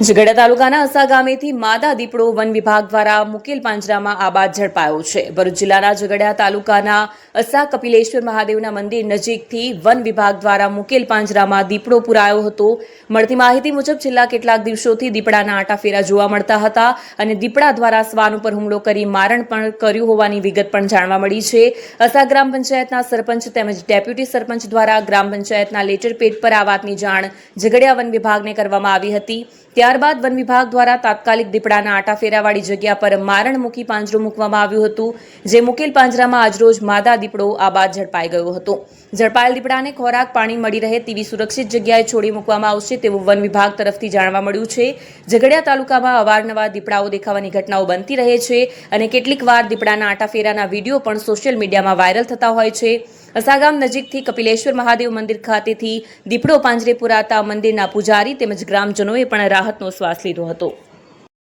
ઝઘડિયા તાલુકાના અસા ગામેથી માદા દીપડો વન વિભાગ દ્વારા મુકેલ પાંજરામાં આબાદ ઝડપાયો છે। ભરૂચ જિલ્લાના ઝઘડિયા તાલુકાના અસા કપિલેશ્વર મહાદેવના મંદિર નજીકથી વન વિભાગ દ્વારા મુકેલ પાંજરામાં દીપડો પુરાયો હતો। મળતી માહિતી મુજબ છેલ્લા કેટલાક દિવસોથી દીપડાના આટાફેરા જોવા મળતા હતા અને દીપડા દ્વારા શ્વાન ઉપર હુમલો કરી મારણ પણ કર્યું હોવાની વિગત પણ જાણવા મળી છે। અસા ગ્રામ પંચાયતના સરપંચ તેમજ ડેપ્યુટી સરપંચ દ્વારા ગ્રામ પંચાયતના લેટર પેડ પર આ વાતની જાણ ઝઘડિયા વન વિભાગને કરવામાં આવી હતી। ત્યારબાદ વન વિભાગ દ્વારા તાત્કાલિક દીપડાના આટાફેરાવાળી જગ્યા પર મારણ મૂકી પાંજરું મૂકવામાં આવ્યું હતું, જે મુકેલ પાંજરામાં આજરોજ માદા દીપડો આબાદ ઝડપાઈ ગયો હતો। ઝડપાયેલ દીપડાને ખોરાક પાણી મળી રહે તેવી સુરક્ષિત જગ્યાએ છોડી મૂકવામાં આવશે તેવું વન વિભાગ તરફથી જાણવા મળ્યું છે। ઝઘડિયા તાલુકામાં અવારનવાર દીપડાઓ દેખાવાની ઘટનાઓ બનતી રહે છે અને કેટલીકવાર દીપડાના આટાફેરાના વિડીયો પણ સોશિયલ મીડિયામાં વાયરલ થતા હોય છે। અસાગામ નજીકથી કપિલેશ્વર મહાદેવ મંદિર ખાતેથી દીપડો પાંજરે પુરાતા મંદિરના પૂજારી તેમજ ગ્રામજનોએ પણ રાહતનો શ્વાસ લીધો હતો।